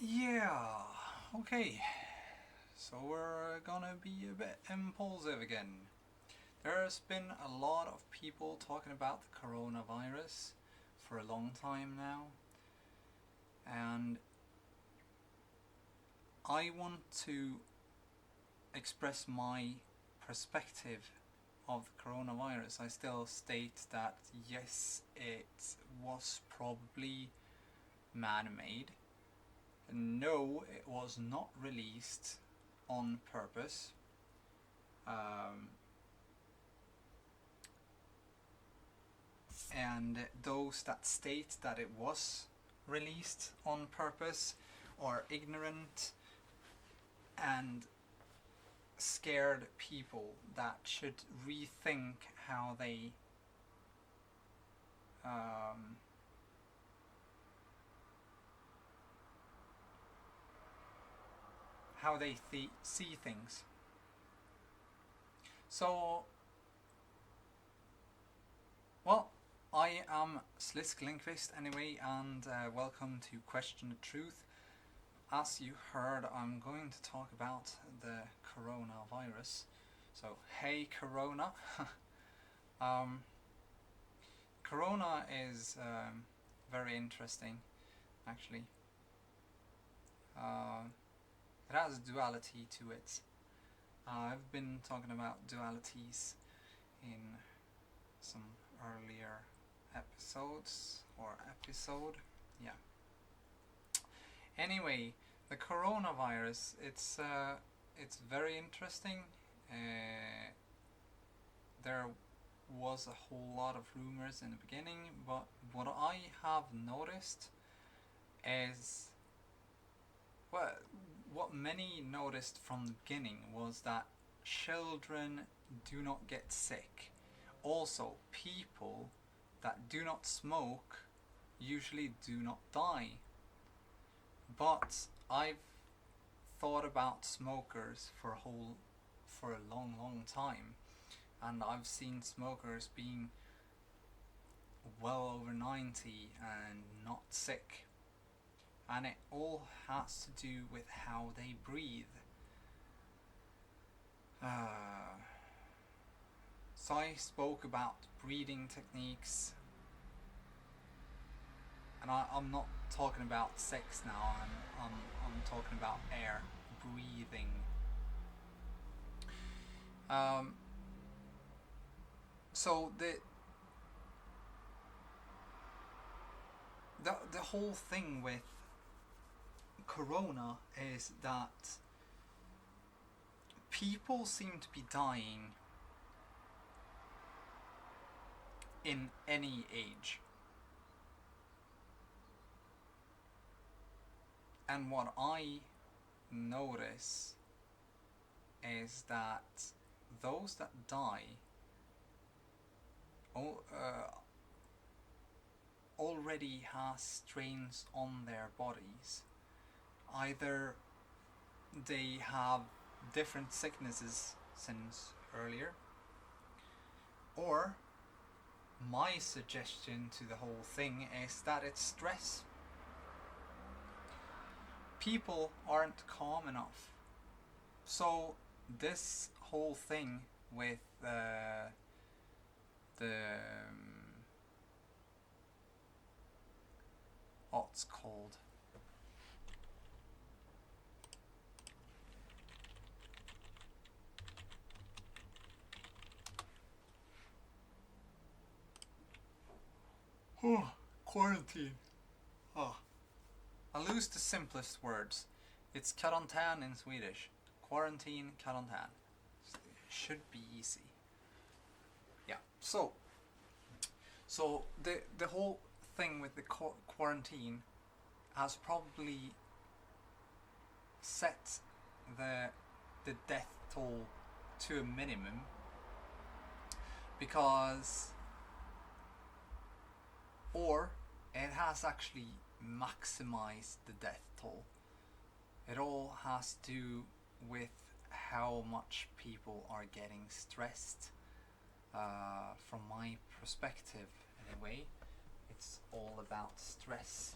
Yeah, okay. So we're gonna be a bit impulsive again. There's been a lot of people talking about the coronavirus for a long time now, and I want to express my perspective of the coronavirus. I still state that yes, it was probably man made. No, it was not released on purpose. Um, and those that state that it was released on purpose are ignorant and scared people that should rethink um, how they see things. So, well, I am Slisk Lindqvist anyway, and welcome to Question the Truth. As you heard, I'm going to talk about the coronavirus. So, hey Corona. um, Corona is very interesting, actually. Uh, it has duality to it. I've been talking about dualities in some earlier episodes or episode. Yeah. Anyway, the coronavirus. It's very interesting. There was a whole lot of rumors in the beginning, but what I have noticed is what many noticed from the beginning was that children do not get sick. Also, people that do not smoke usually do not die. But I've thought about smokers for a long time, and I've seen smokers being well over 90 and not sick. And it all has to do with how they breathe. So I spoke about breathing techniques, and I'm not talking about sex now. I'm talking about air breathing. So the whole thing with corona is that people seem to be dying in any age. And what I notice is that those that die already has strains on their bodies. Either they have different sicknesses since earlier, or my suggestion to the whole thing is that it's stress. People aren't calm enough. So this whole thing with what's called quarantine. Oh, I lose the simplest words. It's karantän in Swedish. Quarantine, karantän. Should be easy. Yeah. So the whole thing with the quarantine has probably set the death toll to a minimum, because or it has actually maximized the death toll. It all has to do with how much people are getting stressed. From my perspective, anyway, it's all about stress.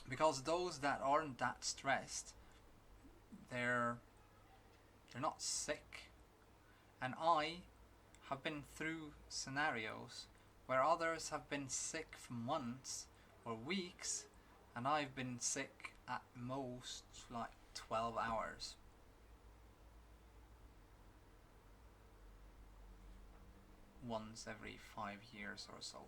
Because those that aren't that stressed, they're not sick. And I have been through scenarios where others have been sick for months or weeks, and I've been sick at most like 12 hours. Once every 5 years or so.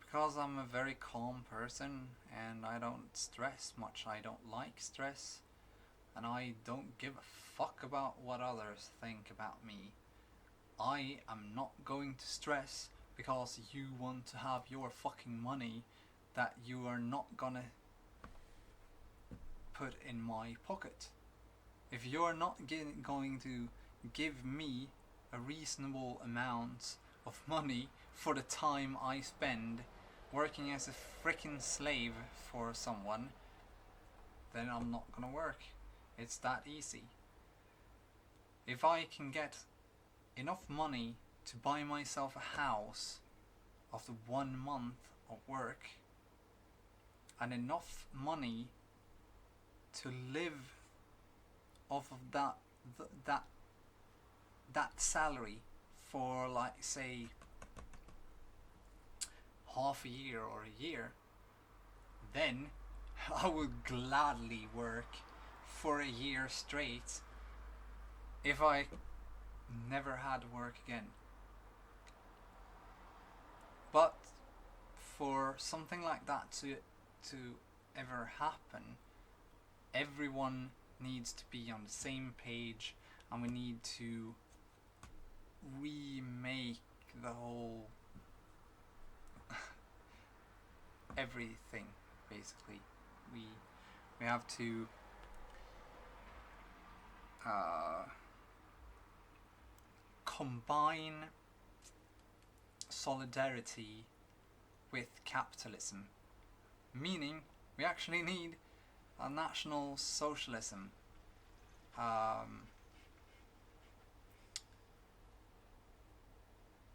Because I'm a very calm person and I don't stress much. I don't like stress, and I don't give a fuck about what others think about me. I am not going to stress because you want to have your fucking money that you are not gonna put in my pocket. If you're not going to give me a reasonable amount of money for the time I spend working as a freaking slave for someone, then I'm not gonna work. It's that easy. If I can get enough money to buy myself a house after 1 month of work, and enough money to live off of that salary for, like, say, half a year or a year, then I would gladly work for a year straight if I never had to work again. But for something like that to ever happen, everyone needs to be on the same page, and we need to remake the whole everything, basically. We have to combine solidarity with capitalism, meaning we actually need a national socialism.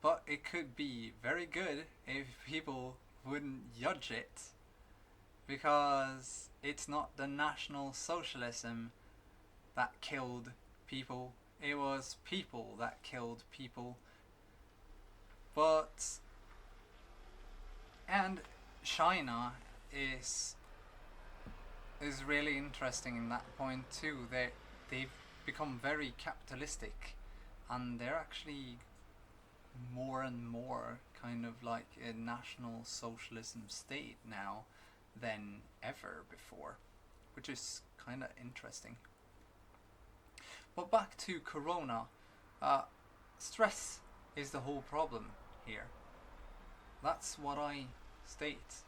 But it could be very good if people wouldn't judge it, because it's not the National Socialism that killed people, it was people that killed people. And China is really interesting in that point too. They've become very capitalistic, and they're actually more and more kind of like a national socialism state now than ever before, which is kind of interesting. But back to Corona, stress is the whole problem here. That's what I state.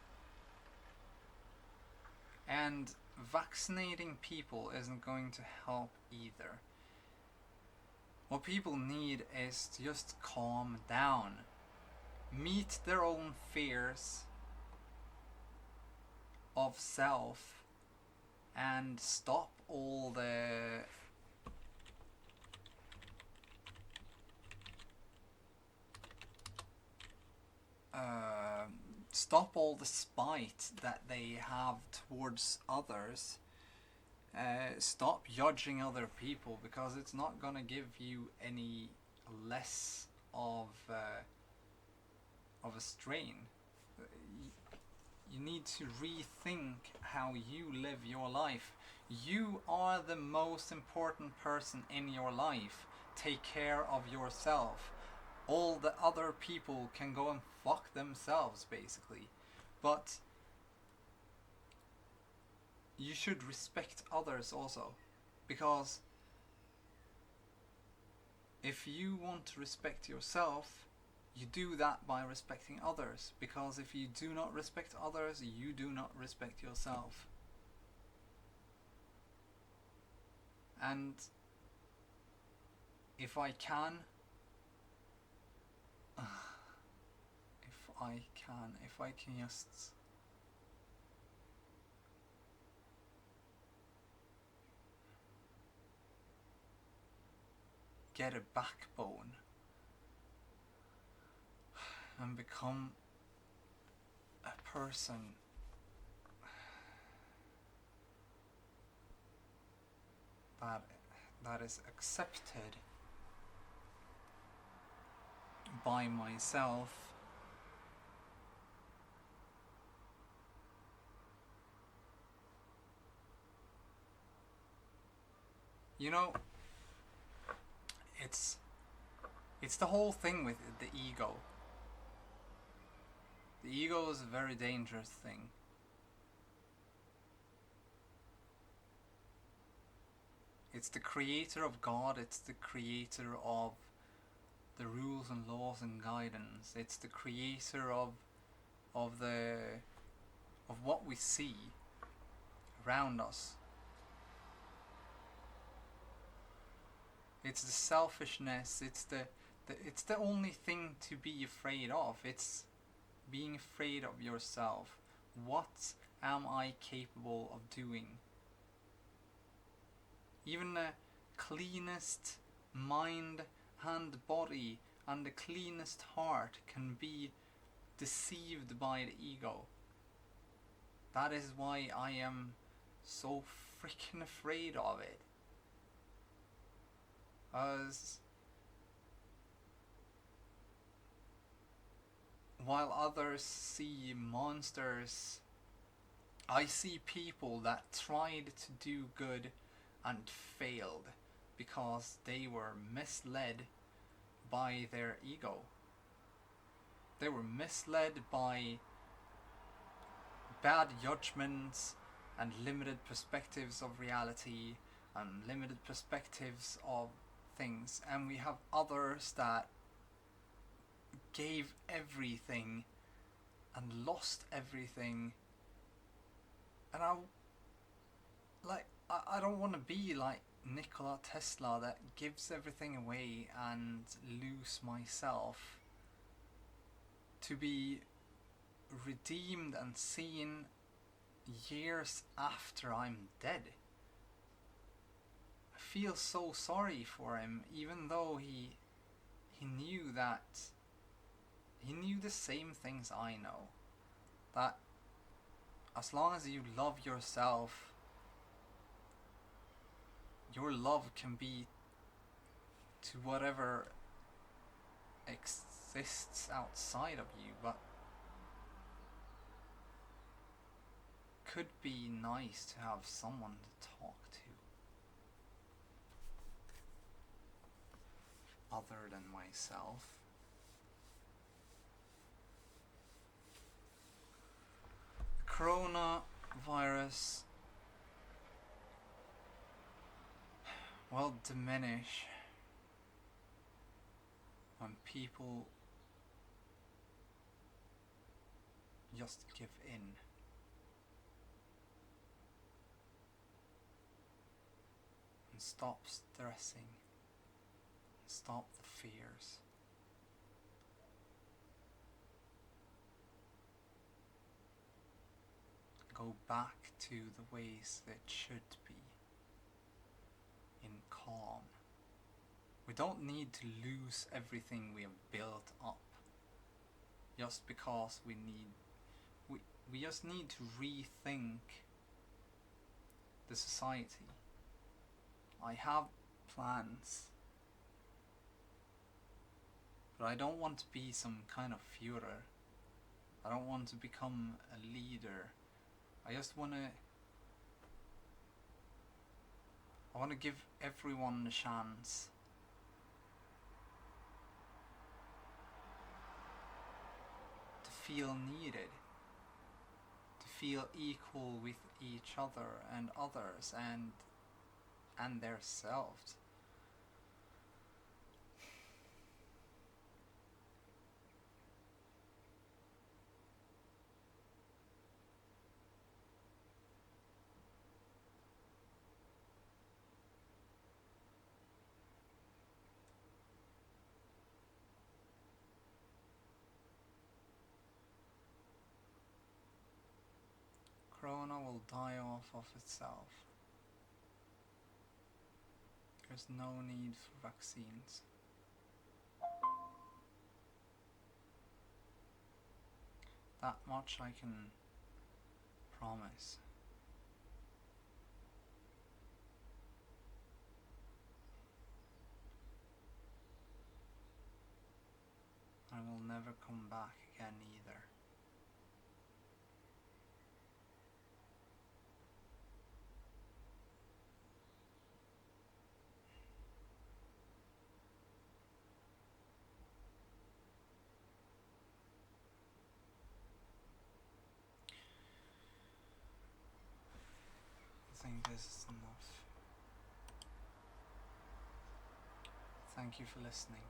And vaccinating people isn't going to help either. What people need is to just calm down, meet their own fears of self, and stop all the spite that they have towards others. Stop judging other people, because it's not gonna give you any less of a strain. You need to rethink how you live your life. You are the most important person in your life. Take care of yourself. All the other people can go and fuck themselves, basically. But you should respect others also, because if you want to respect yourself, you do that by respecting others, because if you do not respect others, you do not respect yourself. And if I can just get a backbone and become a person that is accepted by myself, you know, it's the whole thing with the ego. The ego is a very dangerous thing. It's the creator of God, it's the creator of the rules and laws and guidance. It's the creator of what we see around us. It's the selfishness, it's the only thing to be afraid of. It's being afraid of yourself. What am I capable of doing? Even the cleanest mind and body and the cleanest heart can be deceived by the ego. That is why I am so freaking afraid of it. As while others see monsters, I see people that tried to do good and failed because they were misled by their ego. They were misled by bad judgments and limited perspectives of reality and limited perspectives of things, and we have others that gave everything and lost everything. And I don't want to be like Nikola Tesla that gives everything away and lose myself to be redeemed and seen years after I'm dead. I feel so sorry for him, even though he knew that he knew the same things I know, that as long as you love yourself, your love can be to whatever exists outside of you, but could be nice to have someone to talk to other than myself. The coronavirus will diminish when people just give in. And stop stressing. Stop the fears. Go back to the ways that should be. In calm. We don't need to lose everything we have built up just because we just need to rethink the society. I have plans, but I don't want to be some kind of Führer. I don't want to become a leader. I just want to give everyone a chance to feel needed, to feel equal with each other and others and their selves. Corona will die off of itself. There's no need for vaccines. That much I can promise. I will never come back again either. I think this is enough. Thank you for listening.